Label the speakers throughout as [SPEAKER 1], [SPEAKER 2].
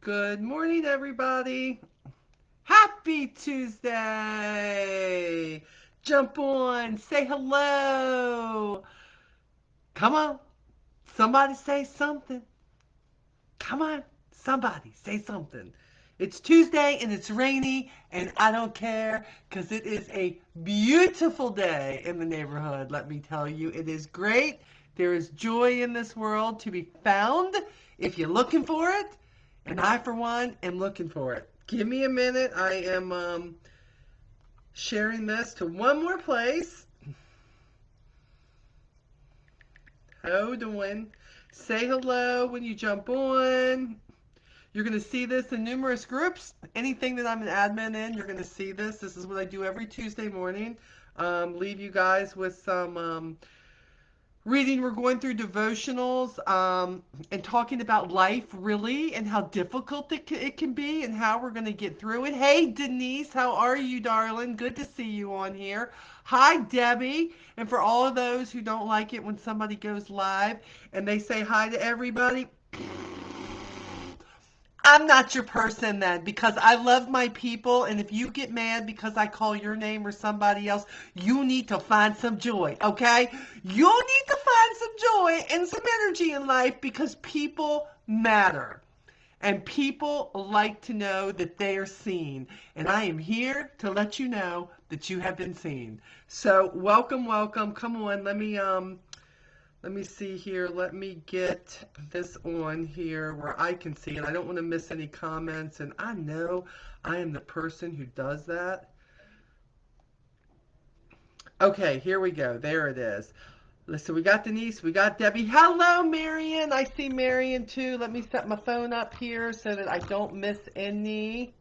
[SPEAKER 1] Good morning, everybody. Happy Tuesday. Jump on, say hello. Come on, somebody say something. Come on, somebody say something. It's Tuesday and it's rainy, and I don't care because it is a beautiful day in the neighborhood. Let me tell you, it is great. There is joy in this world to be found if you're looking for it, and I, for one, am looking for it. Give me a minute. I am sharing this to one more place. How doing? Say hello when you jump on. You're going to see this in numerous groups. Anything that I'm an admin in, you're going to see this. This is what I do every Tuesday morning. Leave you guys with some reading. We're going through devotionals and talking about life, really, and how difficult it can be and how we're going to get through it. Hey, Denise, how are you, darling? Good to see you on here. Hi, Debbie. And for all of those who don't like it when somebody goes live and they say hi to everybody, I'm not your person then because I love my people, and if you get mad because I call your name or somebody else, you need to find some joy, okay? You need to find some joy and some energy in life because people matter. And people like to know that they are seen. And I am here to let you know that you have been seen. So welcome, welcome. Come on, let me see here. Let me get this on here where I can see it. I don't want to miss any comments, and I know I am the person who does that. Okay, here we go. There it is. Listen, we got Denise, we got Debbie. Hello, Marion. I see Marion too. Let me set my phone up here so that I don't miss any.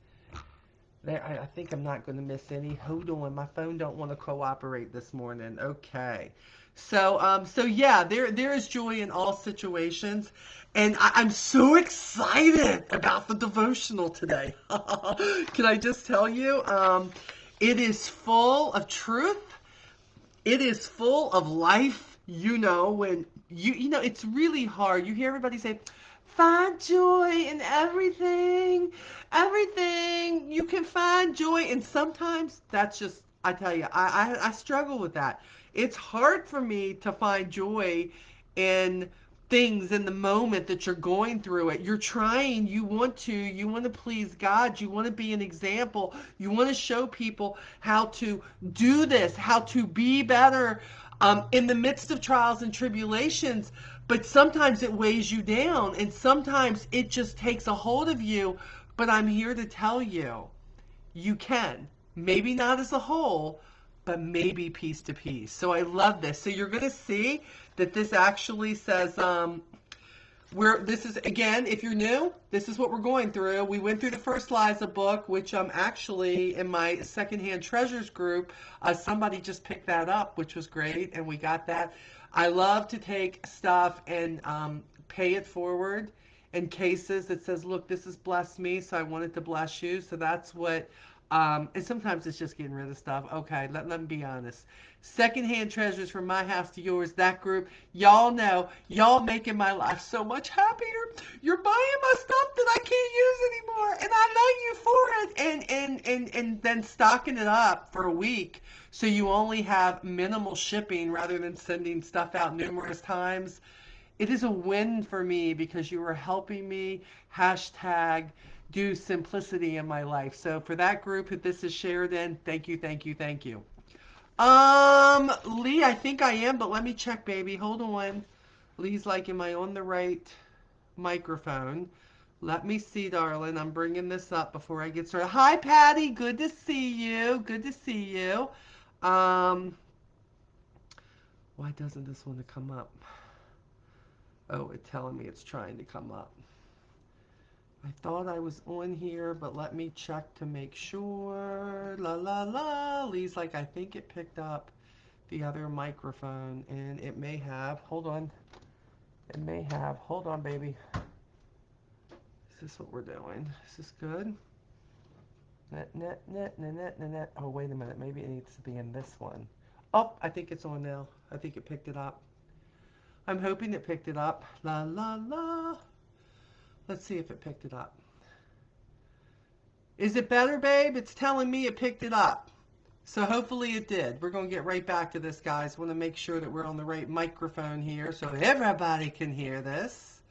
[SPEAKER 1] There, I think I'm not going to miss any. Hold on, my phone don't want to cooperate this morning. Okay, so yeah, there is joy in all situations, and I'm so excited about the devotional today. Can I just tell you, it is full of truth. It is full of life. When it's really hard. You hear everybody say, find joy in everything. Everything. You can find joy. And sometimes that's just, I tell you, I struggle with that. It's hard for me to find joy in things in the moment that you're going through it. You're trying, you want to please God, you want to be an example, you want to show people how to do this, how to be better in the midst of trials and tribulations. But sometimes it weighs you down, and sometimes it just takes a hold of you. But I'm here to tell you, you can. Maybe not as a whole, but maybe piece to piece. So I love this. So you're going to see that this actually says, this is, again, if you're new, this is what we're going through. We went through the first Liza book, which actually in my secondhand treasures group, somebody just picked that up, which was great, and we got that. I love to take stuff and pay it forward in cases that says, look, this has blessed me, so I wanted to bless you. So that's what, and sometimes it's just getting rid of stuff. Okay, let me be honest. Secondhand treasures from my house to yours, that group, y'all know, y'all making my life so much happier. You're buying my stuff that I can't use anymore, and I love you for it, and then stocking it up for a week so you only have minimal shipping rather than sending stuff out numerous times. It is a win for me because you are helping me hashtag do simplicity in my life. So for that group that this is shared in, thank you, thank you, thank you. Lee, I think I am, but let me check, baby. Hold on. Lee's like, am I on the right microphone? Let me see, darling. I'm bringing this up before I get started. Hi, Patty. Good to see you. Good to see you. Why doesn't this want to come up? Oh, it's telling me it's trying to come up. I thought I was on here, but let me check to make sure. La la la. Lee's like, I think it picked up the other microphone, and it may have. Hold on. It may have. Hold on, baby. Is this what we're doing? Is this good? Net. Oh, wait a minute. Maybe it needs to be in this one. Oh, I think it's on now. I think it picked it up. I'm hoping it picked it up. La la la. Let's see if it picked it up. Is it better, babe? It's telling me it picked it up. So hopefully it did. We're going to get right back to this, guys. Want to make sure that we're on the right microphone here so everybody can hear this.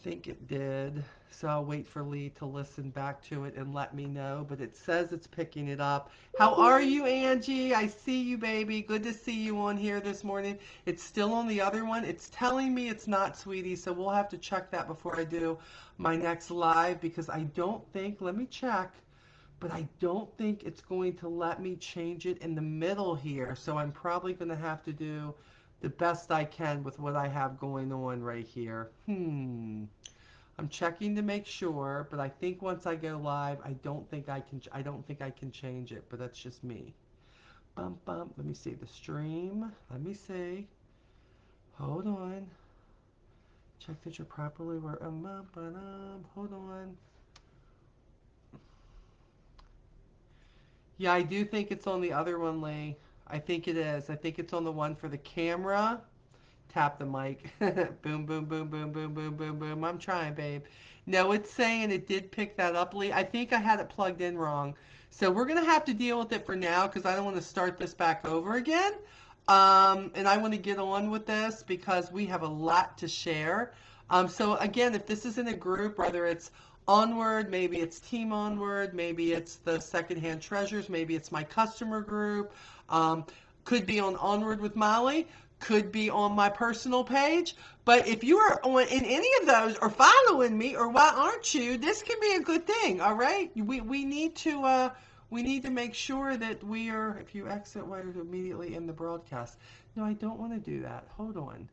[SPEAKER 1] Think it did. So I'll wait for Lee to listen back to it and let me know. But it says it's picking it up. How are you, Angie? I see you, baby. Good to see you on here this morning. It's still on the other one. It's telling me it's not, sweetie. So we'll have to check that before I do my next live because I don't think, let me check, but I don't think it's going to let me change it in the middle here. So I'm probably going to have to do the best I can with what I have going on right here. I'm checking to make sure, but I think once I go live, I don't think I can change it, but that's just me. Bump bump. Let me see the stream. Let me see. Hold on. Check that you're properly where hold on. Yeah, I do think it's on the other one, Lee. I think it is. I think it's on the one for the camera. Tap the mic. Boom, boom, boom, boom, boom, boom, boom, boom. I'm trying, babe. No, it's saying it did pick that up, Lee. I think I had it plugged in wrong. So we're going to have to deal with it for now because I don't want to start this back over again. And I want to get on with this because we have a lot to share. So again, if this is in a group, whether it's Onward, maybe it's Team Onward, maybe it's the Secondhand Treasures, maybe it's my customer group, could be on Onward with Molly, could be on my personal page. But if you are on in any of those or following me, or why aren't you? This can be a good thing. All right, we need to make sure that we are. If you exit, why are you immediately in the broadcast? No, I don't want to do that. Hold on.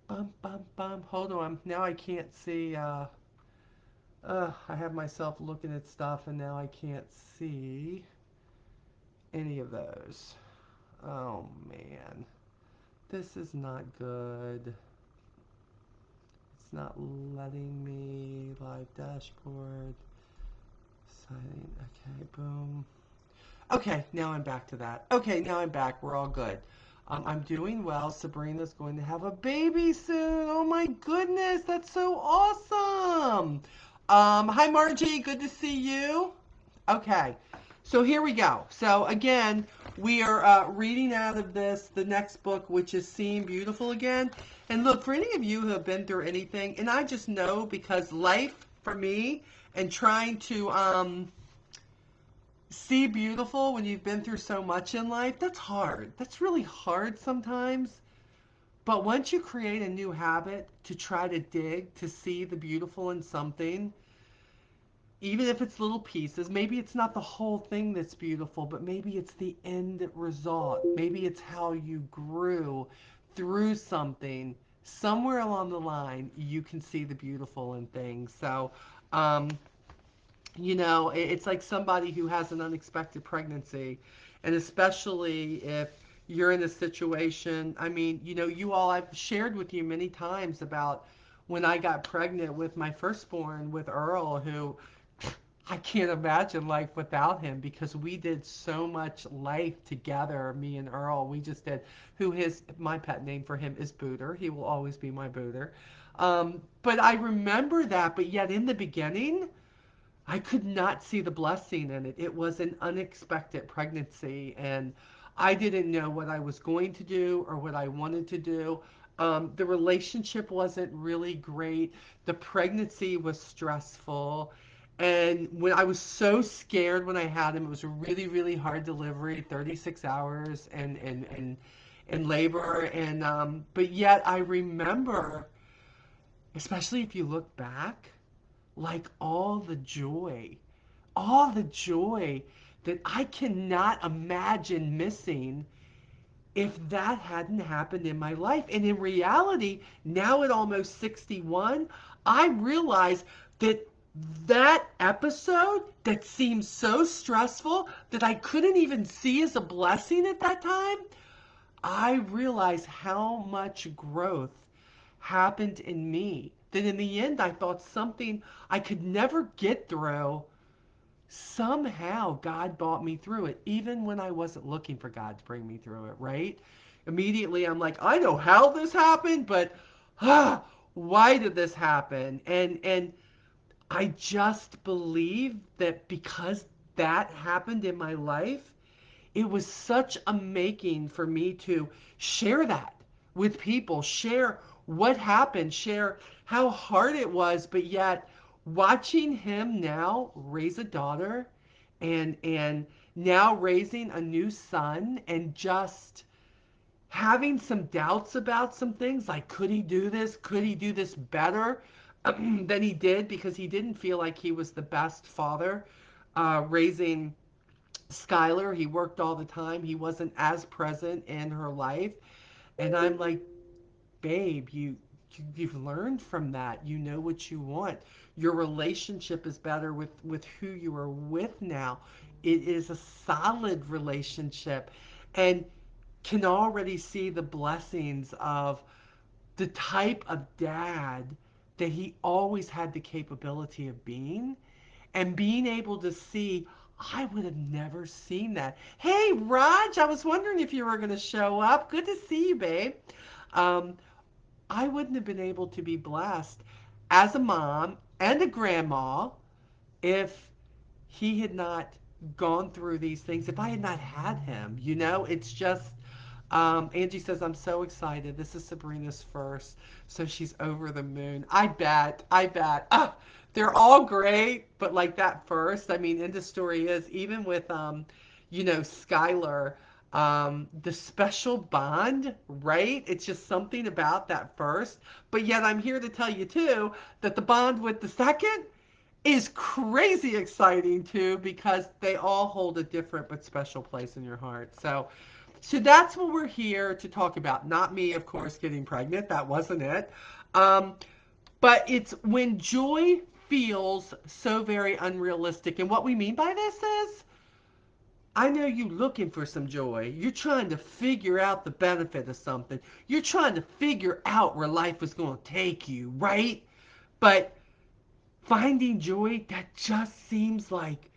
[SPEAKER 1] Bum bum bum. Hold on. Now I can't see. I have myself looking at stuff, and now I can't see any of those. Oh man. This is not good. It's not letting me live dashboard. Signing. Okay, boom. Okay, now I'm back to that. Okay, now I'm back. We're all good. I'm doing well. Sabrina's going to have a baby soon. Oh my goodness, that's so awesome. Hi Margie, good to see you. Okay, so here we go. So again, we are reading out of this, the next book, which is Seeing Beautiful Again. And look, for any of you who have been through anything, and I just know because life for me and trying to see beautiful when you've been through so much in life, that's hard. That's really hard sometimes. But once you create a new habit to try to dig to see the beautiful in something, even if it's little pieces, maybe it's not the whole thing that's beautiful, but maybe it's the end result. Maybe it's how you grew through something. Somewhere along the line, you can see the beautiful in things. So, um, it's like somebody who has an unexpected pregnancy, and especially if you're in a situation, I mean, I've shared with you many times about when I got pregnant with my firstborn with Earl, who I can't imagine life without him because we did so much life together, me and Earl. We just did, my pet name for him is Booter. He will always be my Booter. But I remember that, but yet in the beginning, I could not see the blessing in it. It was an unexpected pregnancy, and I didn't know what I was going to do or what I wanted to do. The relationship wasn't really great. The pregnancy was stressful. And when I was so scared when I had him, it was a really, really hard delivery, 36 hours and labor. But yet I remember, especially if you look back, like all the joy that I cannot imagine missing if that hadn't happened in my life. And in reality, now at almost 61, I realize that that episode that seemed so stressful that I couldn't even see as a blessing at that time, I realize how much growth happened in me. That in the end, I thought something I could never get through, somehow God brought me through it, even when I wasn't looking for God to bring me through it, right? Immediately, I'm like, I know how this happened, but why did this happen? And I just believe that because that happened in my life, it was such a making for me to share that with people, share what happened, share how hard it was, but yet watching him now raise a daughter and now raising a new son and just having some doubts about some things like could he do this? Could he do this better than he did because he didn't feel like he was the best father raising Skylar. He worked all the time. He wasn't as present in her life. And I'm like, babe, you've learned from that. You know what you want. Your relationship is better with who you are with now. It is a solid relationship and can already see the blessings of the type of dad that he always had the capability of being and being able to see I would have never seen that. Hey, Raj, I was wondering if you were going to show up. Good to see you, babe. Um, I wouldn't have been able to be blessed as a mom and a grandma if he had not gone through these things, if I had not had him. It's just, Angie says, I'm so excited. This is Sabrina's first, so she's over the moon. I bet. They're all great, but like that first, I mean, and the story is, even with, Skylar, the special bond, right? It's just something about that first. But yet I'm here to tell you, too, that the bond with the second is crazy exciting too because they all hold a different but special place in your heart. So that's what we're here to talk about. Not me, of course, getting pregnant. That wasn't it. Um, but it's when joy feels so very unrealistic. And what we mean by this is, I know you looking for some joy. You're trying to figure out the benefit of something. You're trying to figure out where life is going to take you, right? But finding joy, that just seems like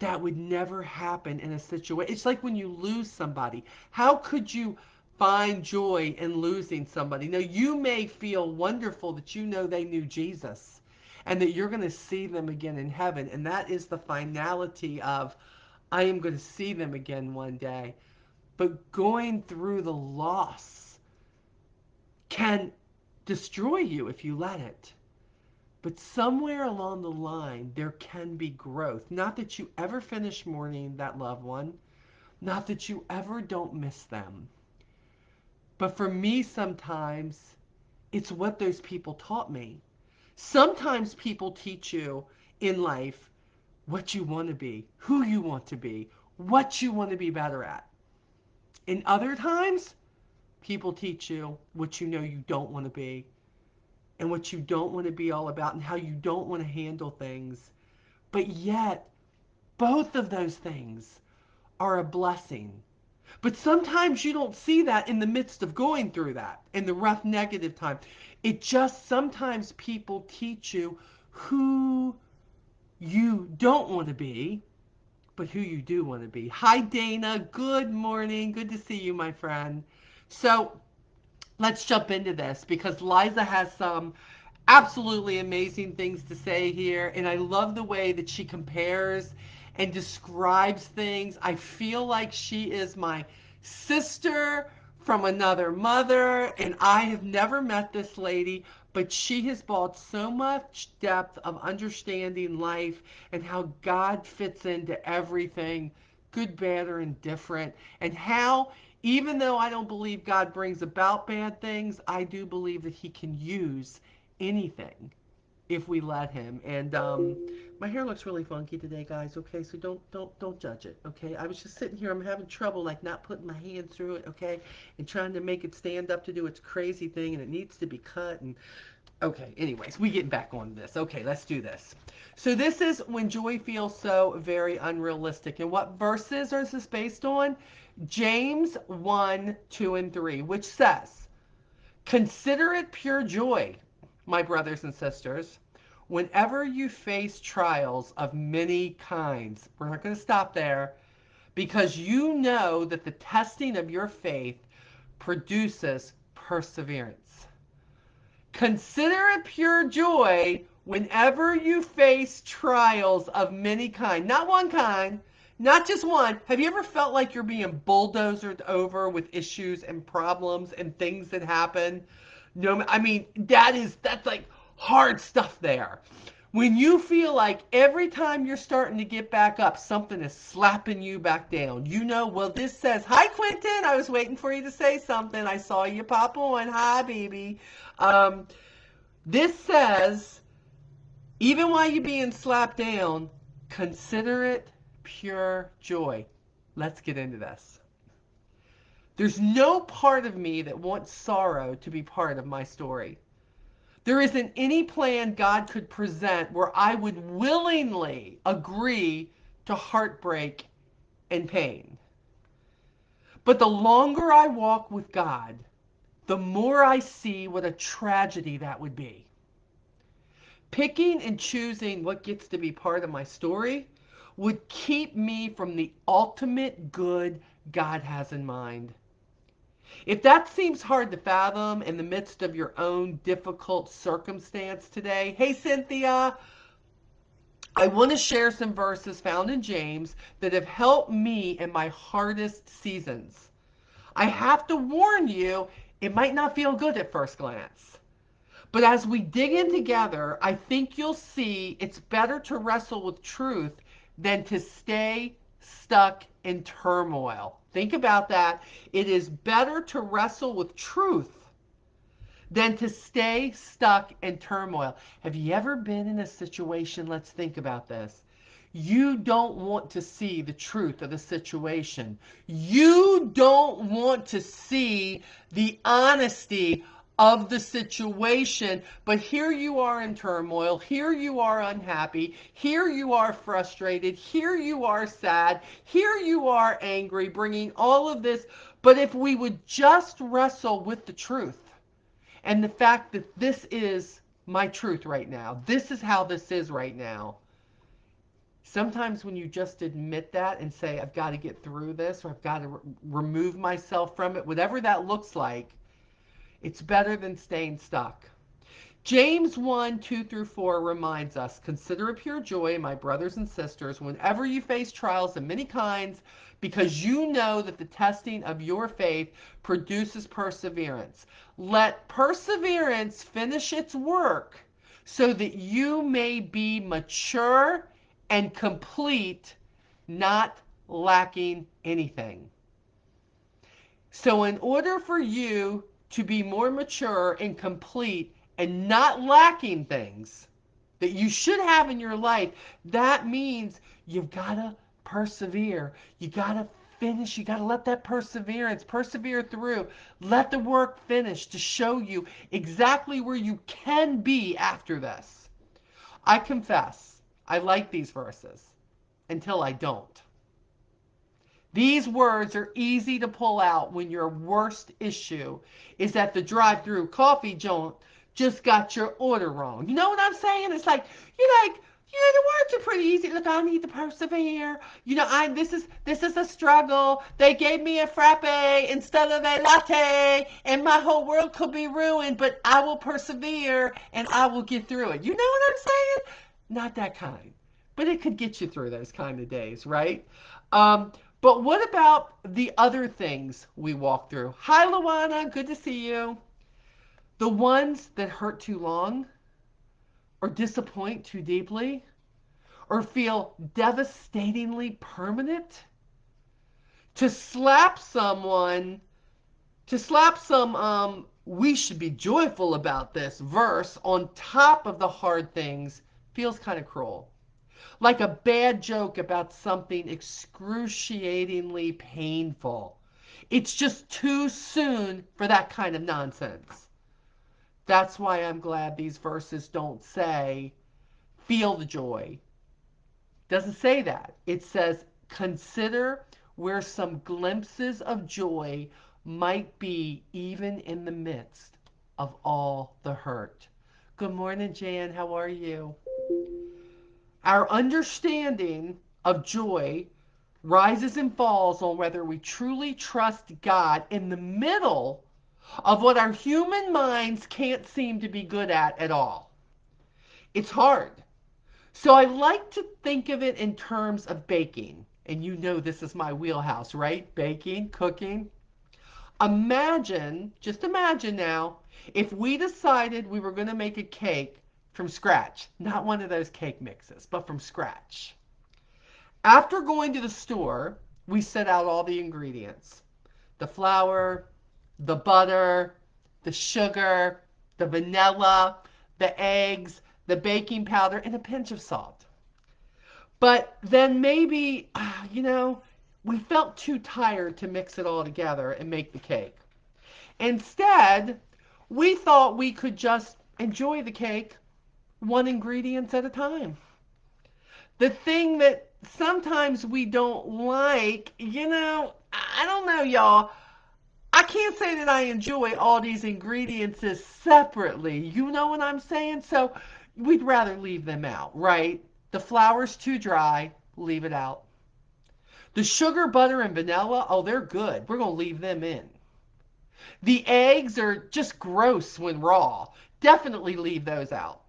[SPEAKER 1] that would never happen in a situation. It's like when you lose somebody. How could you find joy in losing somebody? Now, you may feel wonderful that you know they knew Jesus and that you're going to see them again in heaven. And that is the finality of, I am going to see them again one day. But going through the loss can destroy you if you let it. But somewhere along the line, there can be growth. Not that you ever finish mourning that loved one, not that you ever don't miss them. But for me, sometimes it's what those people taught me. Sometimes people teach you in life what you want to be, who you want to be, what you want to be better at. In other times, people teach you what you know you don't want to be and what you don't want to be all about and how you don't want to handle things. But yet, both of those things are a blessing. But sometimes you don't see that in the midst of going through that, in the rough negative time. It just sometimes people teach you who you don't want to be, but who you do want to be. Hi, Dana. Good morning. Good to see you, my friend. So let's jump into this because Liza has some absolutely amazing things to say here. And I love the way that she compares and describes things. I feel like she is my sister from another mother. And I have never met this lady, but she has brought so much depth of understanding life and how God fits into everything, good, bad, or indifferent, and how even though I don't believe God brings about bad things, I do believe that He can use anything if we let him. And my hair looks really funky today, guys. Okay, so don't judge it. Okay, I was just sitting here. I'm having trouble like not putting my hand through it. Okay, and trying to make it stand up to do its crazy thing, and it needs to be cut. And okay, anyways, we get back on this. Okay, let's do this. So this is when joy feels so very unrealistic. And what verses is this based on? James 1, 2, and 3, which says, consider it pure joy, my brothers and sisters, whenever you face trials of many kinds. We're not going to stop there because you know that the testing of your faith produces perseverance. Consider it pure joy Whenever you face trials of many kind, not one kind, not just one, have you ever felt like you're being bulldozed over with issues and problems and things that happen? No, I mean, that's like hard stuff there. When you feel like every time you're starting to get back up, something is slapping you back down. You know, well, this says, "Hi, Quentin. I was waiting for you to say something. I saw you pop on. Hi, baby." Um, this says, even while you're being slapped down, consider it pure joy. Let's get into this. There's no part of me that wants sorrow to be part of my story. There isn't any plan God could present where I would willingly agree to heartbreak and pain. But the longer I walk with God, the more I see what a tragedy that would be. Picking and choosing what gets to be part of my story would keep me from the ultimate good God has in mind. If that seems hard to fathom in the midst of your own difficult circumstance today, hey Cynthia, I want to share some verses found in James that have helped me in my hardest seasons. I have to warn you, it might not feel good at first glance. But as we dig in together, I think you'll see it's better to wrestle with truth than to stay stuck in turmoil. Think about that. It is better to wrestle with truth than to stay stuck in turmoil. Have you ever been in a situation? Let's think about this. You don't want to see the truth of the situation. You don't want to see the honesty of the situation, but here you are in turmoil, here you are unhappy, here you are frustrated, here you are sad, here you are angry, bringing all of this. But if we would just wrestle with the truth, and the fact that this is my truth right now, this is how this is right now. Sometimes when you just admit that and say, I've got to get through this, or I've got to remove myself from it, whatever that looks like, it's better than staying stuck. James 1, 2 through 4 reminds us, consider it pure joy, my brothers and sisters, whenever you face trials of many kinds, because you know that the testing of your faith produces perseverance. Let perseverance finish its work so that you may be mature and complete, not lacking anything. So in order for you to be more mature and complete and not lacking things that you should have in your life, that means you've got to persevere. You got to finish. You got to let that perseverance persevere through. Let the work finish to show you exactly where you can be after this. I confess, I like these verses until I don't. These words are easy to pull out when your worst issue is that the drive-through coffee joint just got your order wrong. You know what I'm saying? It's like, the words are pretty easy. Look, I need to persevere. This is a struggle. They gave me a frappe instead of a latte, and my whole world could be ruined, but I will persevere and I will get through it. You know what I'm saying? Not that kind. But it could get you through those kind of days, right? But what about the other things we walk through? Hi, Luana. Good to see you. The ones that hurt too long, or disappoint too deeply, or feel devastatingly permanent. To slap someone, to slap some, we should be joyful about this verse on top of the hard things feels kind of cruel. Like a bad joke about something excruciatingly painful. It's just too soon for that kind of nonsense. That's why I'm glad these verses don't say, feel the joy. It doesn't say that. It says, consider where some glimpses of joy might be even in the midst of all the hurt. Good morning, Jan. How are you? Our understanding of joy rises and falls on whether we truly trust God in the middle of what our human minds can't seem to be good at all. It's hard. So I like to think of it in terms of baking. And you know this is my wheelhouse, right? Baking, cooking. Imagine, just imagine now, if we decided we were going to make a cake from scratch, not one of those cake mixes, but from scratch. After going to the store, we set out all the ingredients: the flour, the butter, the sugar, the vanilla, the eggs, the baking powder, and a pinch of salt. But then maybe, we felt too tired to mix it all together and make the cake. Instead, we thought we could just enjoy the cake one ingredient at a time. The thing that sometimes we don't like, I don't know, y'all. I can't say that I enjoy all these ingredients separately. You know what I'm saying? So we'd rather leave them out, right? The flour's too dry, leave it out. The sugar, butter, and vanilla, oh, they're good. We're going to leave them in. The eggs are just gross when raw. Definitely leave those out.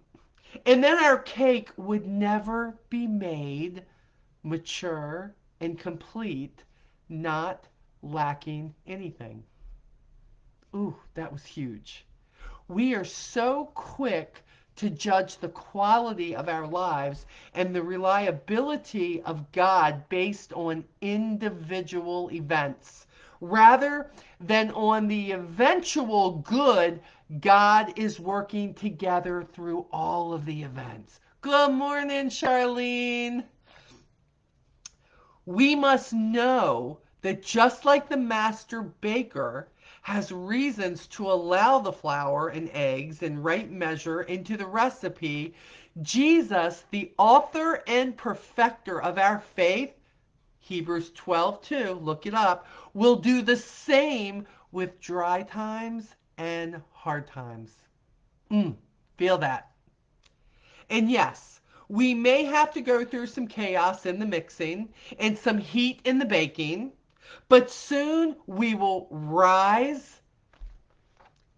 [SPEAKER 1] And then our cake would never be made mature and complete, not lacking anything. Ooh, that was huge. We are so quick to judge the quality of our lives and the reliability of God based on individual events rather than on the eventual good God is working together through all of the events. Good morning, Charlene. We must know that just like the master baker has reasons to allow the flour and eggs in right measure into the recipe, Jesus, the author and perfecter of our faith, Hebrews 12:2, look it up, will do the same with dry times and hard times. Feel that. And yes, we may have to go through some chaos in the mixing and some heat in the baking, but soon we will rise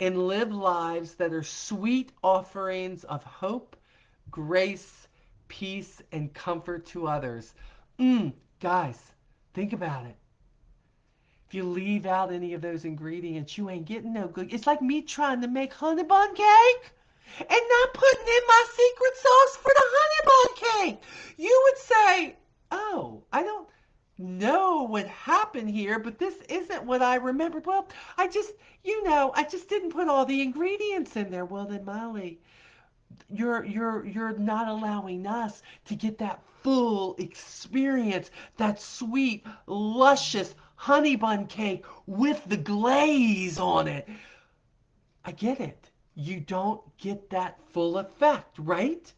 [SPEAKER 1] and live lives that are sweet offerings of hope, grace, peace, and comfort to others. Guys, think about it. If you leave out any of those ingredients, you ain't getting no good. It's like me trying to make honey bun cake and not putting in my secret sauce for the honey bun cake. You would say, oh, I don't know what happened here, but this isn't what I remembered. Well, I just didn't put all the ingredients in there. Well, then, Molly, you're not allowing us to get that full experience, that sweet, luscious honey bun cake with the glaze on it. I get it. You don't get that full effect, right?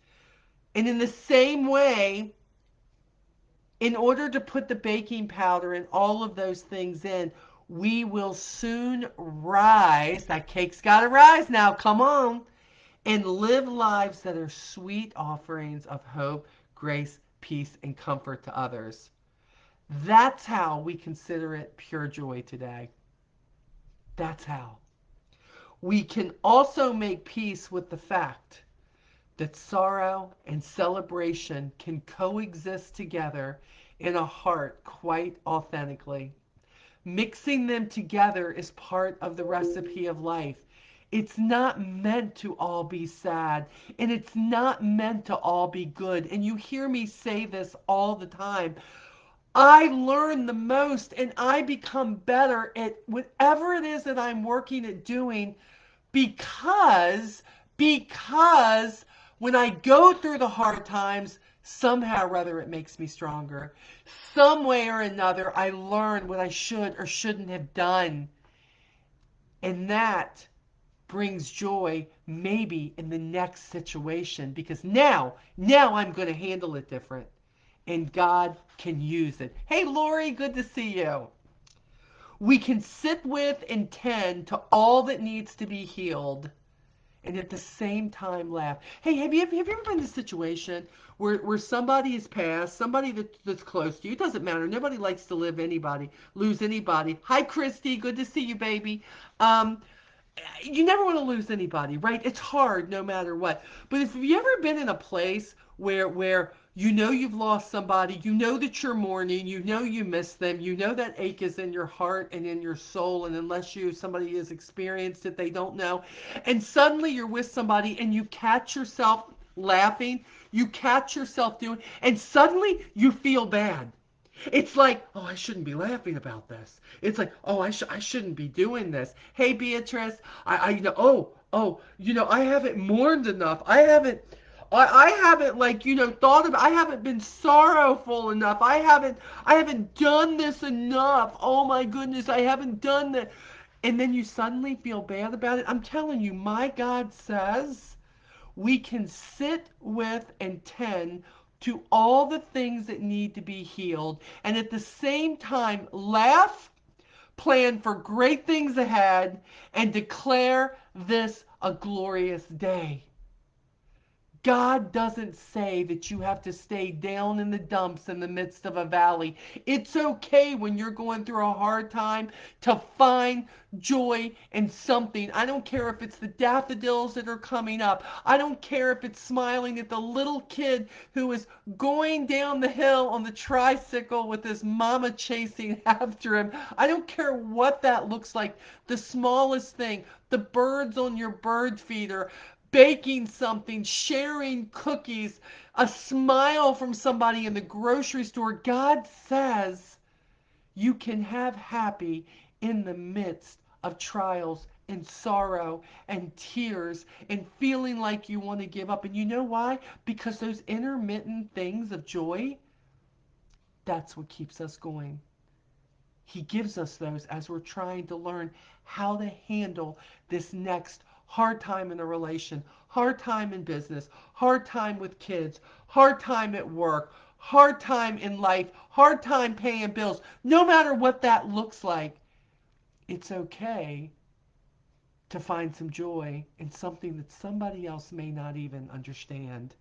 [SPEAKER 1] And in the same way, in order to put the baking powder and all of those things in, we will soon rise. That cake's got to rise now. Come on. And live lives that are sweet offerings of hope, grace, peace, and comfort to others. That's how we consider it pure joy today. That's how. We can also make peace with the fact that sorrow and celebration can coexist together in a heart quite authentically. Mixing them together is part of the recipe of life. It's not meant to all be sad, and it's not meant to all be good. And you hear me say this all the time. I learn the most and I become better at whatever it is that I'm working at doing because when I go through the hard times, somehow or other it makes me stronger. Some way or another, I learn what I should or shouldn't have done. And that brings joy maybe in the next situation because now I'm going to handle it different. And God can use it. Hey, Lori, good to see you. We can sit with and tend to all that needs to be healed and at the same time laugh. Hey, have you ever been in a situation where somebody has passed, somebody that's close to you? It doesn't matter. Nobody likes to lose anybody. Hi, Christy. Good to see you, baby. You never want to lose anybody, right? It's hard no matter what. But if you ever been in a place where you know you've lost somebody, you know that you're mourning, you know you miss them, you know that ache is in your heart and in your soul, and unless somebody has experienced it, they don't know. And suddenly you're with somebody and you catch yourself laughing, you catch yourself doing, and suddenly you feel bad. It's like, oh, I shouldn't be laughing about this. It's like, oh, I shouldn't be doing this. Hey, Beatrice, I haven't mourned enough. I haven't like, thought of, I haven't been sorrowful enough. I haven't done this enough. Oh my goodness, I haven't done that. And then you suddenly feel bad about it. I'm telling you, my God says we can sit with and tend to all the things that need to be healed, and at the same time laugh, plan for great things ahead, and declare this a glorious day. God doesn't say that you have to stay down in the dumps in the midst of a valley. It's okay when you're going through a hard time to find joy in something. I don't care if it's the daffodils that are coming up. I don't care if it's smiling at the little kid who is going down the hill on the tricycle with his mama chasing after him. I don't care what that looks like. The smallest thing, the birds on your bird feeder, baking something, sharing cookies, a smile from somebody in the grocery store. God says you can have happy in the midst of trials and sorrow and tears and feeling like you want to give up. And you know why? Because those intermittent things of joy, that's what keeps us going. He gives us those as we're trying to learn how to handle this next hard time in a relation, hard time in business, hard time with kids, hard time at work, hard time in life, hard time paying bills. No matter what that looks like, it's okay to find some joy in something that somebody else may not even understand.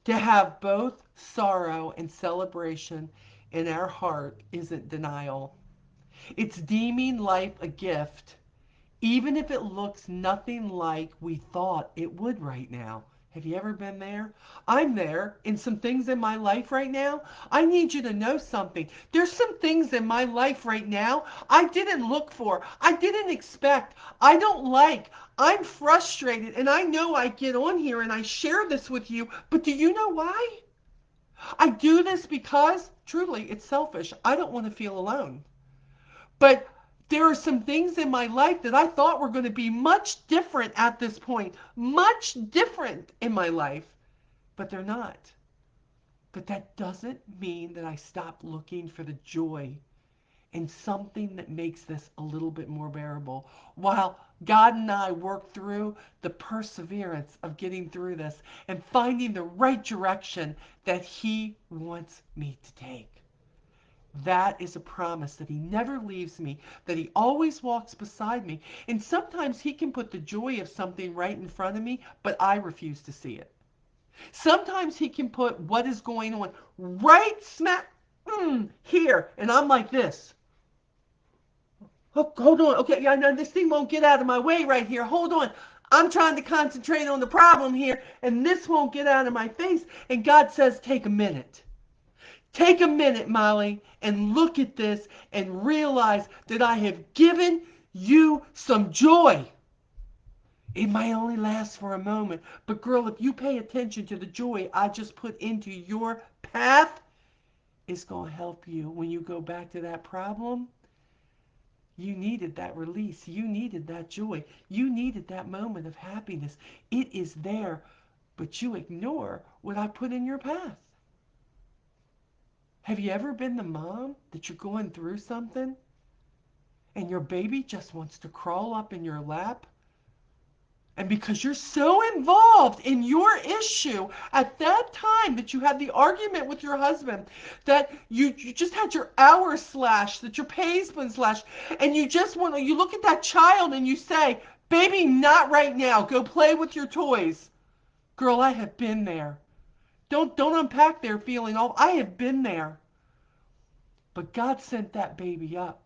[SPEAKER 1] To have both sorrow and celebration in our heart isn't denial. It's deeming life a gift, even if it looks nothing like we thought it would right now. Have you ever been there? I'm there in some things in my life right now. I need you to know something. There's some things in my life right now I didn't look for, I didn't expect, I don't like. I'm frustrated, and I know I get on here and I share this with you, but do you know why? I do this because, truly, it's selfish. I don't want to feel alone. But there are some things in my life that I thought were going to be much different at this point, much different in my life, but they're not. But that doesn't mean that I stop looking for the joy in something that makes this a little bit more bearable. While God and I work through the perseverance of getting through this and finding the right direction that He wants me to take. That is a promise that He never leaves me, that He always walks beside me. And sometimes He can put the joy of something right in front of me, but I refuse to see it. Sometimes He can put what is going on right smack here, and I'm like this. Oh, hold on. Okay, yeah, no, this thing won't get out of my way right here. Hold on. I'm trying to concentrate on the problem here, and this won't get out of my face. And God says, take a minute. Take a minute, Molly, and look at this and realize that I have given you some joy. It might only last for a moment, but girl, if you pay attention to the joy I just put into your path, it's going to help you when you go back to that problem. You needed that release. You needed that joy. You needed that moment of happiness. It is there, but you ignore what I put in your path. Have you ever been the mom that you're going through something and your baby just wants to crawl up in your lap? And because you're so involved in your issue at that time that you had the argument with your husband, that you just had your hours slashed, that your pay's been slashed, and you just want to, you look at that child and you say, baby, not right now. Go play with your toys. Girl, I have been there. Don't unpack their feeling. All I have been there. But God sent that baby up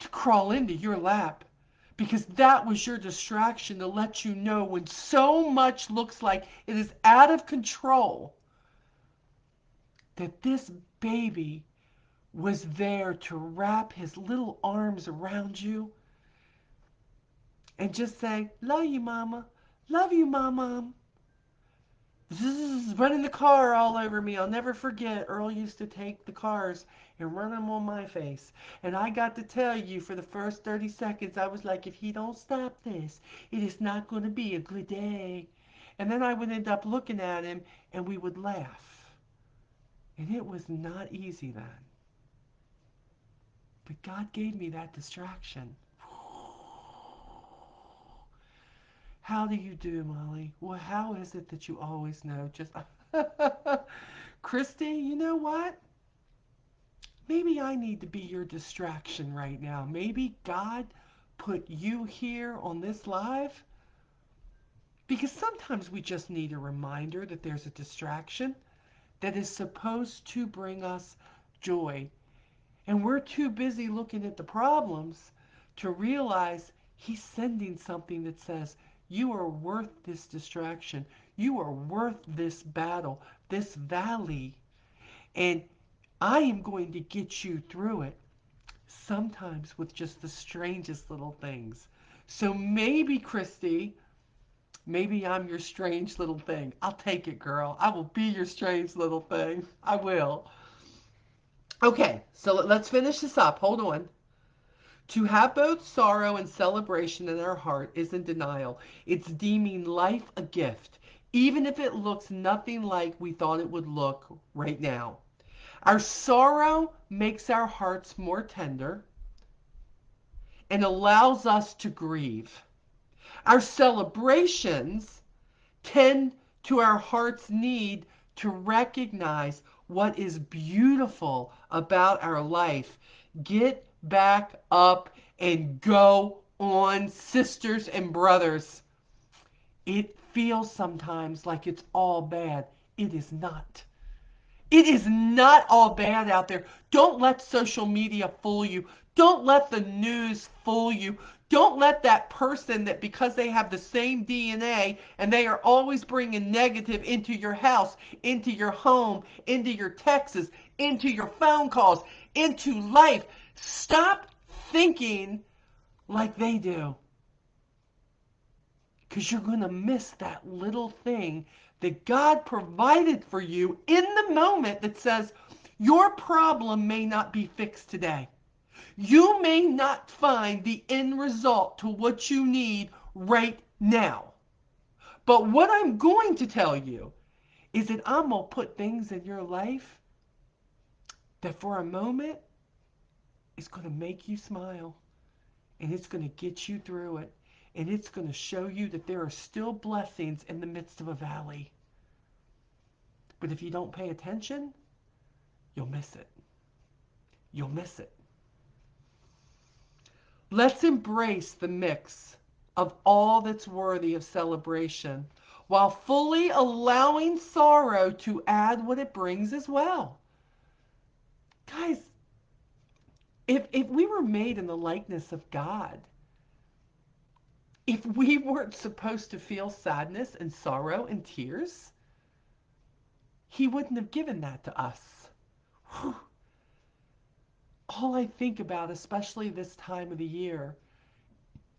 [SPEAKER 1] to crawl into your lap because that was your distraction to let you know when so much looks like it is out of control that this baby was there to wrap his little arms around you and just say, love you, mama. Love you, mama. Zzz, running the car all over me. I'll never forget. Earl used to take the cars and run them on my face. And I got to tell you, for the first 30 seconds, I was like, if he don't stop this, it is not going to be a good day. And then I would end up looking at him and we would laugh. And it was not easy then. But God gave me that distraction. How do you do, Molly? Well, how is it that you always know? Just Christy, you know what? Maybe I need to be your distraction right now. Maybe God put you here on this live because sometimes we just need a reminder that there's a distraction that is supposed to bring us joy. And we're too busy looking at the problems to realize He's sending something that says, you are worth this distraction. You are worth this battle, this valley. And I am going to get you through it, sometimes with just the strangest little things. So maybe, Christy, maybe I'm your strange little thing. I'll take it, girl. I will be your strange little thing. I will. Okay, so let's finish this up. Hold on. To have both sorrow and celebration in our heart isn't denial. It's deeming life a gift, even if it looks nothing like we thought it would look right now. Our sorrow makes our hearts more tender and allows us to grieve. Our celebrations tend to our heart's need to recognize what is beautiful about our life. Get back up and go on, sisters and brothers. It feels sometimes like it's all bad. It is not. It is not all bad out there. Don't let social media fool you. Don't let the news fool you. Don't let that person that because they have the same DNA and they are always bringing negative into your house, into your home, into your texts, into your phone calls, into life. Stop thinking like they do. Because you're going to miss that little thing that God provided for you in the moment that says, your problem may not be fixed today. You may not find the end result to what you need right now. But what I'm going to tell you is that I'm going to put things in your life that for a moment is going to make you smile. And it's going to get you through it. And it's going to show you that there are still blessings in the midst of a valley. But if you don't pay attention, you'll miss it. You'll miss it. Let's embrace the mix of all that's worthy of celebration while fully allowing sorrow to add what it brings as well. Guys, if we were made in the likeness of God, if we weren't supposed to feel sadness and sorrow and tears, He wouldn't have given that to us. Whew. All I think about, especially this time of the year,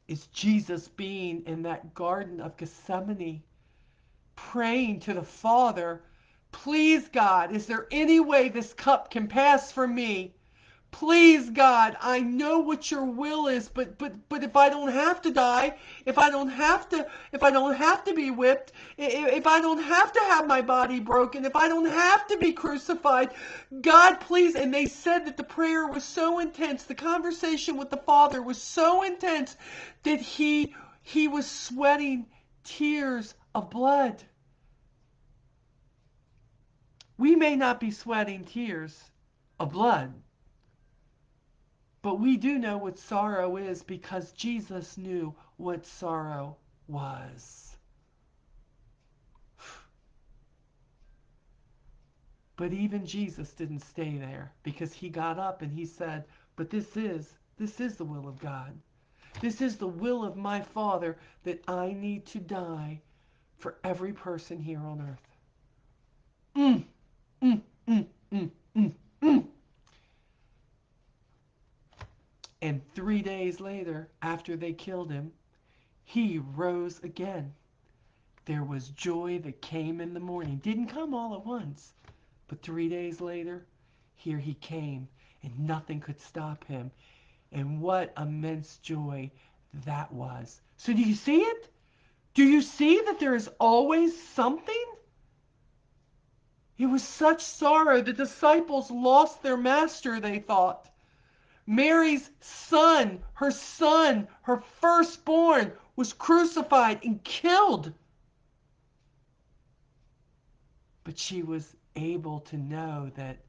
[SPEAKER 1] is Jesus being in that Garden of Gethsemane, praying to the Father, please, God, is there any way this cup can pass from me? Please, God, I know what your will is, but if I don't have to die, if I don't have to be whipped, if I don't have to have my body broken, if I don't have to be crucified, God, please. And they said that the prayer was so intense, the conversation with the Father was so intense that he was sweating tears of blood. We may not be sweating tears of blood, but we do know what sorrow is because Jesus knew what sorrow was. But even Jesus didn't stay there because he got up and he said, but this is This is the will of God. This is the will of my Father that I need to die for every person here on earth. Mm, mm, mm, mm, mm, mm. And 3 days later, after they killed him, he rose again. There was joy that came in the morning. Didn't come all at once, but 3 days later, here he came, and nothing could stop him. And what immense joy that was. So do you see it? Do you see that there is always something? It was such sorrow. The disciples lost their master, they thought. Mary's son, her firstborn, was crucified and killed. But she was able to know that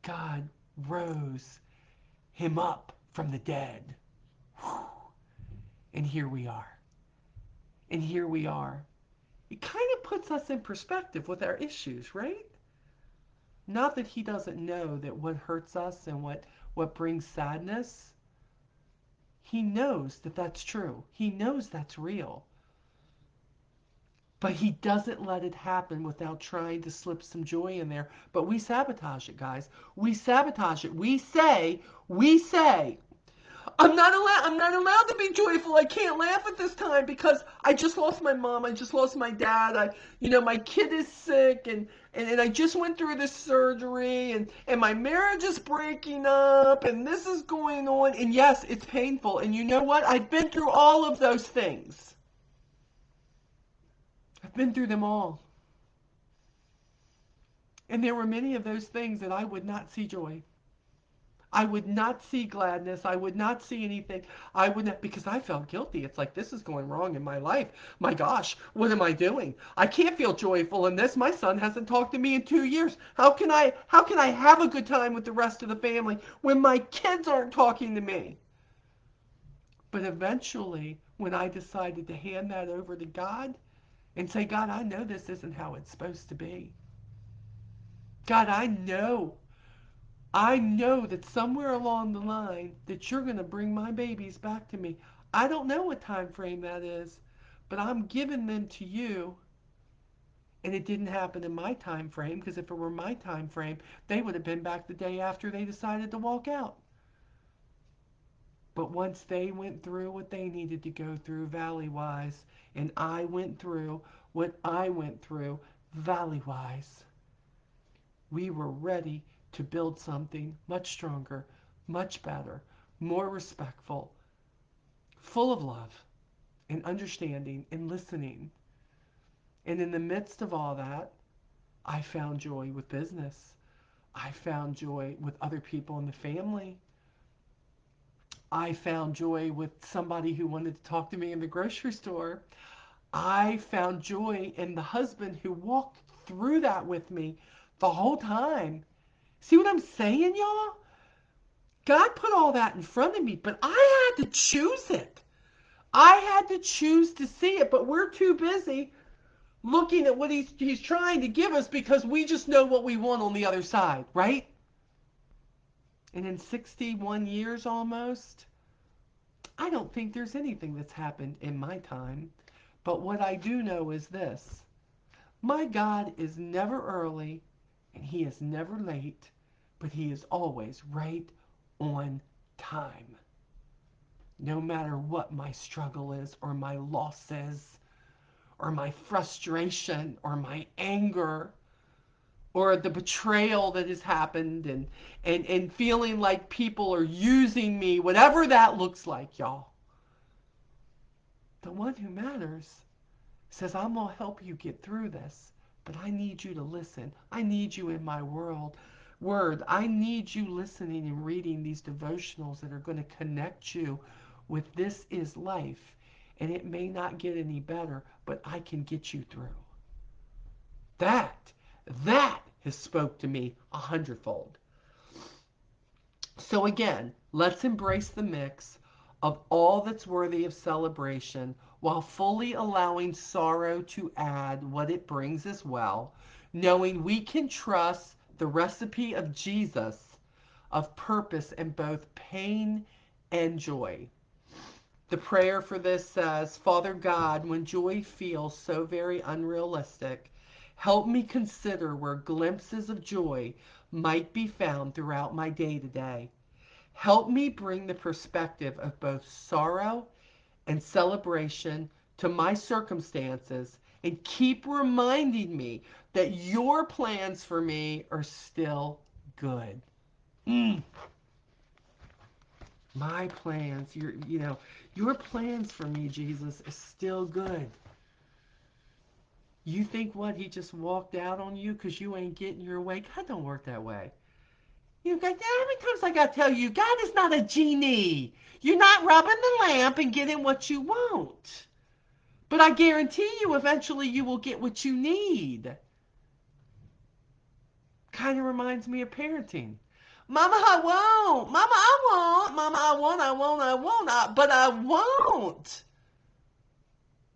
[SPEAKER 1] God rose him up from the dead. Whew. And here we are. And here we are. It kind of puts us in perspective with our issues, right? Not that he doesn't know that what hurts us and what brings sadness, he knows that that's true. He knows that's real. But he doesn't let it happen without trying to slip some joy in there. But we sabotage it, guys. We sabotage it. We say, I'm not allowed to be joyful. I can't laugh at this time because I just lost my mom. I just lost my dad. My kid is sick and I just went through this surgery and my marriage is breaking up and this is going on. And yes, it's painful. And you know what? I've been through all of those things. I've been through them all. And there were many of those things that I would not see joy. I would not see gladness. I would not see anything. I would not, because I felt guilty. It's like, this is going wrong in my life. My gosh, what am I doing? I can't feel joyful in this. My son hasn't talked to me in 2 years. How can I have a good time with the rest of the family when my kids aren't talking to me? But eventually, when I decided to hand that over to God and say, God, I know this isn't how it's supposed to be. God, I know that somewhere along the line that you're going to bring my babies back to me. I don't know what time frame that is, but I'm giving them to you. And it didn't happen in my time frame, because if it were my time frame, they would have been back the day after they decided to walk out. But once they went through what they needed to go through valley-wise, and I went through what I went through valley-wise, we were ready to build something much stronger, much better, more respectful, full of love and understanding and listening. And in the midst of all that, I found joy with business. I found joy with other people in the family. I found joy with somebody who wanted to talk to me in the grocery store. I found joy in the husband who walked through that with me the whole time. See what I'm saying, y'all? God put all that in front of me, but I had to choose it. I had to choose to see it, but we're too busy looking at what he's trying to give us because we just know what we want on the other side, right? And in 61 years almost, I don't think there's anything that's happened in my time. But what I do know is this. My God is never early and he is never late, but he is always right on time. No matter what my struggle is or my loss is or my frustration or my anger or the betrayal that has happened and feeling like people are using me, whatever that looks like, y'all. The one who matters says, I'm going to help you get through this, but I need you to listen. I need you in my word. I need you listening and reading these devotionals that are going to connect you with this is life. And it may not get any better, but I can get you through. That has spoke to me 100-fold. So again, let's embrace the mix of all that's worthy of celebration while fully allowing sorrow to add what it brings as well, knowing we can trust the recipe of Jesus of purpose in both pain and joy. The prayer for this says, Father God, when joy feels so very unrealistic, help me consider where glimpses of joy might be found throughout my day to day. Help me bring the perspective of both sorrow and celebration to my circumstances and keep reminding me that your plans for me are still good. Mm, my plans, your plans for me, Jesus, is still good. You think what? He just walked out on you because you ain't getting your way? God don't work that way. You got how many times I got to tell you, God is not a genie. You're not rubbing the lamp and getting what you want. But I guarantee you, eventually you will get what you need. Kind of reminds me of parenting. Mama, I won't. Mama, I won't. Mama, I won't. But I won't.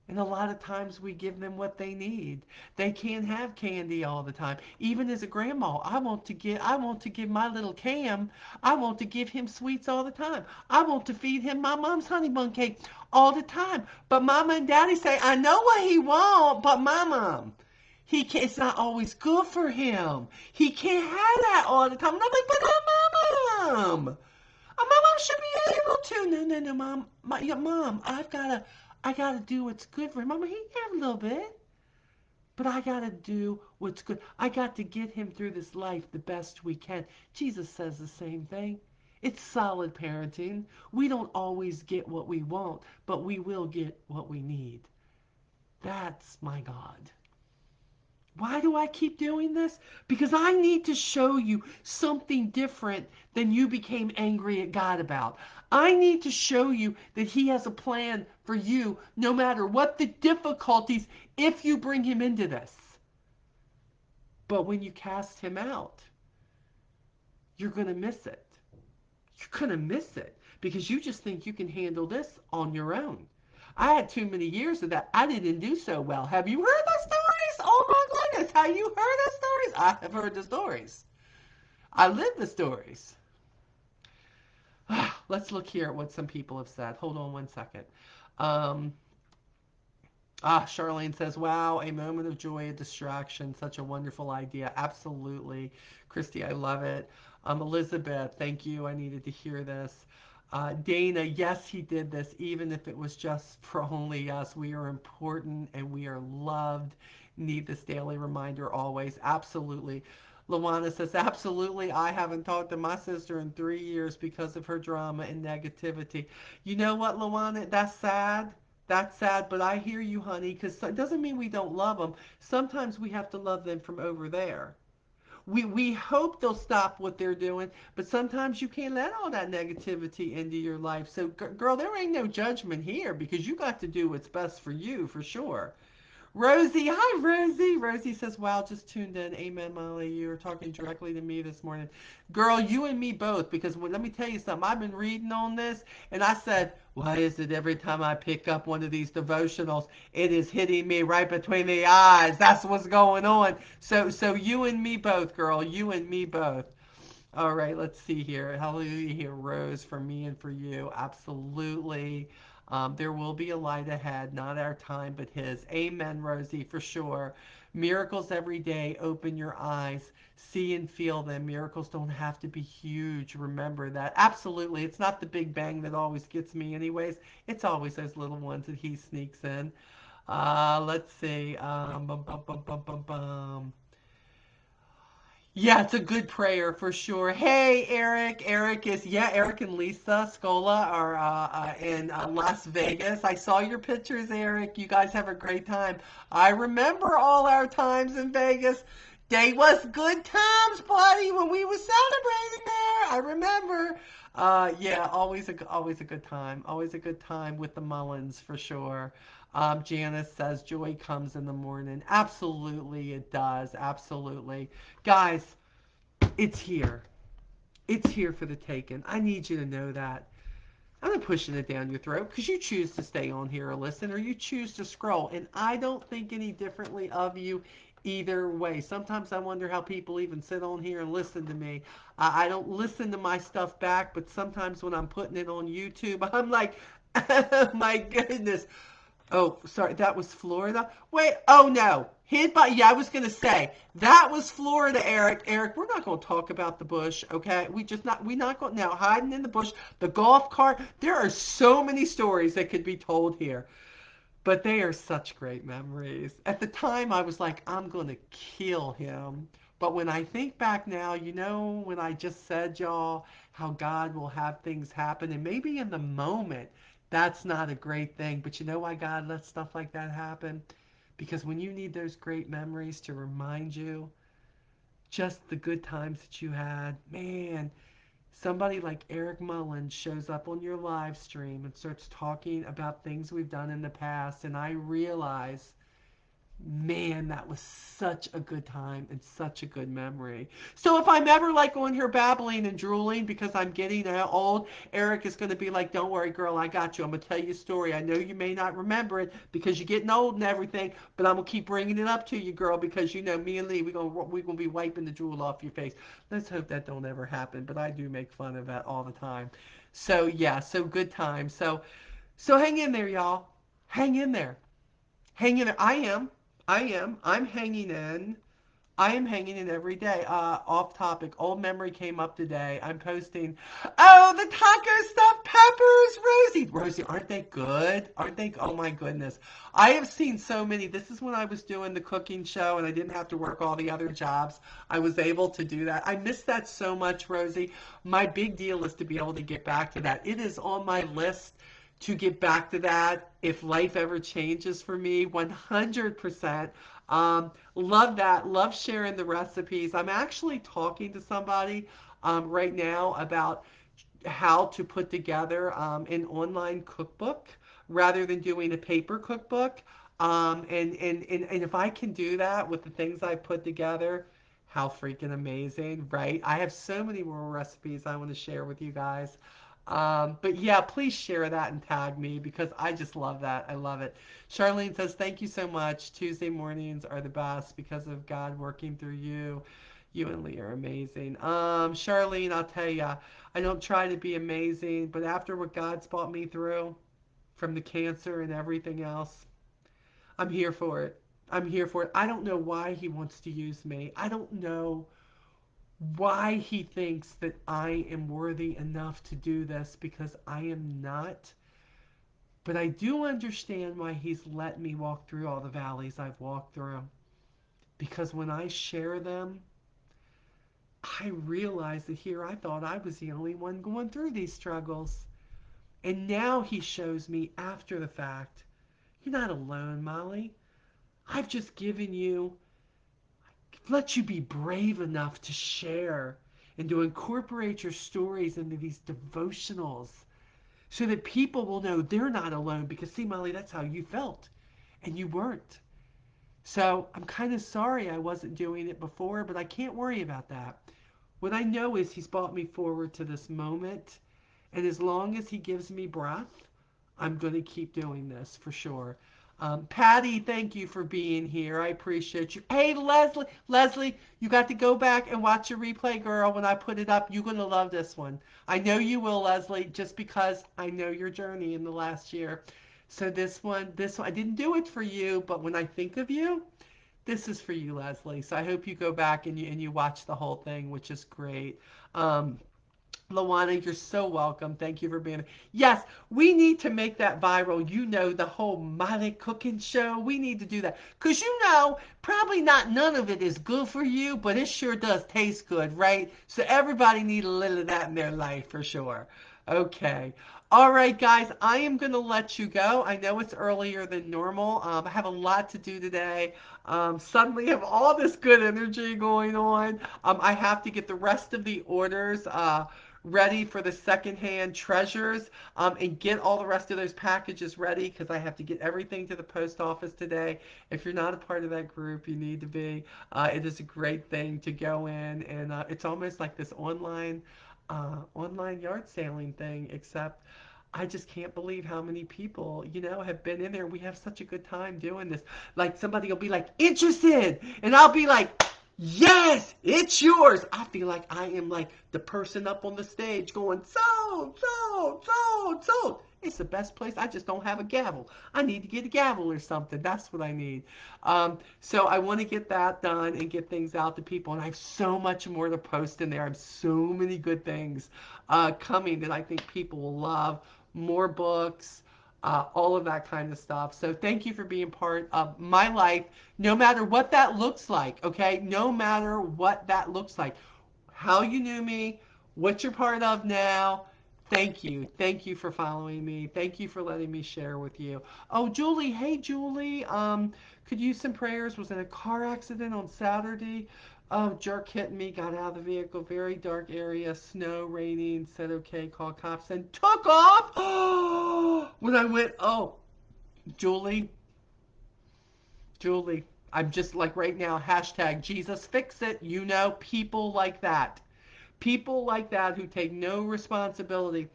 [SPEAKER 1] And a lot of times we give them what they need. They can't have candy all the time. Even as a grandma, I want to give my little Cam, I want to give him sweets all the time. I want to feed him my mom's honey bun cake all the time. But mama and daddy say, I know what he wants, but mama, it's not always good for him. He can't have that all the time. And I'm like, but mom. My mom should be able to. No, mom. Mom, I gotta do what's good for him. Mama, he can have a little bit, but I gotta do what's good. I got to get him through this life the best we can. Jesus says the same thing. It's solid parenting. We don't always get what we want, but we will get what we need. That's my God. Why do I keep doing this? Because I need to show you something different than you became angry at God about. I need to show you that He has a plan for you no matter what the difficulties if you bring Him into this. But when you cast Him out, you're going to miss it. You're going to miss it because you just think you can handle this on your own. I had too many years of that. I didn't do so well. Have you heard the stories? Oh my goodness. Have you heard the stories? I have heard the stories. I live the stories. Let's look here at what some people have said. Hold on one second. Um, Charlene says, wow, a moment of joy, a distraction, such a wonderful idea. Absolutely. Christy, I love it. Elizabeth, thank you. I needed to hear this. Dana, yes, he did this, even if it was just for only us. We are important and we are loved. Need this daily reminder always. Absolutely. Luana says, absolutely. I haven't talked to my sister in 3 years because of her drama and negativity. You know what, Luana? That's sad. That's sad, but I hear you, honey, because it doesn't mean we don't love them. Sometimes we have to love them from over there. We hope they'll stop what they're doing, but sometimes you can't let all that negativity into your life. So, girl, there ain't no judgment here because you got to do what's best for you, for sure. Rosie, hi Rosie. Rosie says, wow, just tuned in. Amen, Molly. You're talking directly to me this morning. Girl, you and me both, because let me tell you something. I've been reading on this, and I said, why is it every time I pick up one of these devotionals, it is hitting me right between the eyes? That's what's going on. So you and me both, girl. You and me both. All right, let's see here. Hallelujah, here, Rose, for me and for you. Absolutely. There will be a light ahead, not our time, but His. Amen, Rosie, for sure. Miracles every day. Open your eyes. See and feel them. Miracles don't have to be huge. Remember that. Absolutely. It's not the big bang that always gets me, anyways. It's always those little ones that He sneaks in. Let's see. Bum, bum, bum, bum, bum, bum. Yeah, it's a good prayer for sure. Hey, Eric. Eric and Lisa Scola are in Las Vegas. I saw your pictures, Eric. You guys have a great time. I remember all our times in Vegas. They was good times, buddy, when we was celebrating there. I remember. Yeah, always a good time. Always a good time with the Mullins for sure. Janice says joy comes in the morning. Absolutely, it does. Absolutely. Guys, it's here. It's here for the taking. I need you to know that. I'm not pushing it down your throat because you choose to stay on here or listen or you choose to scroll. And I don't think any differently of you either way. Sometimes I wonder how people even sit on here and listen to me. I don't listen to my stuff back, but sometimes when I'm putting it on YouTube, I'm like, oh my goodness. Oh, sorry, that was Florida. Wait, oh no. Hid by, yeah, I was going to say, that was Florida, Eric. Eric, we're not going to talk about the bush, okay? We're not going, now, hiding in the bush, the golf cart. There are so many stories that could be told here. But they are such great memories. At the time, I was like, I'm going to kill him. But when I think back now, when I just said, y'all, how God will have things happen, and maybe in the moment, that's not a great thing. But you know why God lets stuff like that happen? Because when you need those great memories to remind you just the good times that you had, man, somebody like Eric Mullins shows up on your live stream and starts talking about things we've done in the past, and I realize, man, that was such a good time and such a good memory. So if I'm ever like on here babbling and drooling because I'm getting old, Eric is going to be like, don't worry, girl, I got you. I'm going to tell you a story. I know you may not remember it because you're getting old and everything, but I'm going to keep bringing it up to you, girl, because me and Lee, we're gonna be wiping the drool off your face. Let's hope that don't ever happen, but I do make fun of that all the time. So yeah, so good time. So hang in there, y'all. Hang in there. Hang in there. I am. I am. I'm hanging in. I am hanging in every day. Off topic. Old memory came up today. I'm posting. Oh, the taco stuffed peppers, Rosie. Rosie, aren't they good? Aren't they? Oh my goodness. I have seen so many. This is when I was doing the cooking show and I didn't have to work all the other jobs. I was able to do that. I miss that so much, Rosie. My big deal is to be able to get back to that. It is on my list to get back to that if life ever changes for me 100%. Love that. Love sharing the recipes. I'm actually talking to somebody right now about how to put together an online cookbook rather than doing a paper cookbook. And if I can do that with the things I put together, how freaking amazing, right? I have so many more recipes I want to share with you guys. But yeah, please share that and tag me because I just love that. I love it. Charlene says, thank you so much. Tuesday mornings are the best because of God working through you. You and Lee are amazing. Charlene, I'll tell you, I don't try to be amazing, but after what God's brought me through from the cancer and everything else, I'm here for it. I'm here for it. I don't know why he wants to use me. I don't know why he thinks that I am worthy enough to do this because I am not. But I do understand why he's let me walk through all the valleys I've walked through. Because when I share them, I realize that here I thought I was the only one going through these struggles. And now he shows me after the fact, you're not alone, Molly. I've just given you, let you be brave enough to share and to incorporate your stories into these devotionals so that people will know they're not alone. Because, see, Molly, that's how you felt, and you weren't. So I'm kind of sorry I wasn't doing it before, but I can't worry about that. What I know is he's brought me forward to this moment, and as long as he gives me breath, I'm going to keep doing this for sure. Patty, thank you for being here. I appreciate you. Hey, Leslie, Leslie, you got to go back and watch your replay, girl. When I put it up, you're going to love this one. I know you will, Leslie, just because I know your journey in the last year. So this one, I didn't do it for you, but when I think of you, this is for you, Leslie. So I hope you go back and you watch the whole thing, which is great. Um, Lawana, you're so welcome. Thank you for being. Yes, we need to make that viral. The whole Molly cooking show. We need to do that. Because probably not none of it is good for you, but it sure does taste good, right? So everybody need a little of that in their life for sure. Okay. All right, guys, I am going to let you go. I know it's earlier than normal. I have a lot to do today. Suddenly have all this good energy going on. I have to get the rest of the orders ready for the secondhand treasures and get all the rest of those packages ready because I have to get everything to the post office today. If you're not a part of that group, you need to be. It is a great thing to go in, and it's almost like this online yard sailing thing, except I just can't believe how many people, have been in there. We have such a good time doing this. Like somebody will be like, interested. And I'll be like, yes, it's yours. I feel like I am like the person up on the stage going, sold, sold, sold, sold. It's the best place. I just don't have a gavel. I need to get a gavel or something. That's what I need. So I want to get that done and get things out to people. And I have so much more to post in there. I have so many good things coming that I think people will love. More books, all of that kind of stuff. So thank you for being part of my life, no matter what that looks like, okay? No matter what that looks like. How you knew me, what you're part of now. Thank you. Thank you for following me. Thank you for letting me share with you. Oh, Julie. Hey, Julie. Could use some prayers. Was in a car accident on Saturday. Oh, jerk hit me. Got out of the vehicle. Very dark area. Snow, raining. Said okay. Called cops and took off. Oh, when I went. Oh, Julie. Julie. I'm just like right now. Hashtag Jesus fix it. People like that. People like that who take no responsibility.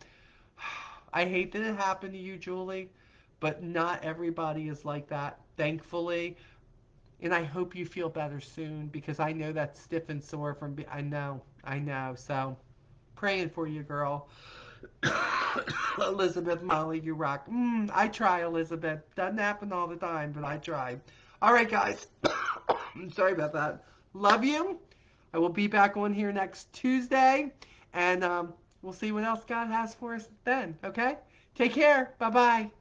[SPEAKER 1] I hate that it happened to you, Julie, but not everybody is like that, thankfully. And I hope you feel better soon because I know that's stiff and sore I know, I know. So praying for you, girl. Elizabeth Molly, you rock. I try, Elizabeth. Doesn't happen all the time, but I try. All right, guys. I'm sorry about that. Love you. I will be back on here next Tuesday, and we'll see what else God has for us then. Okay? Take care. Bye bye.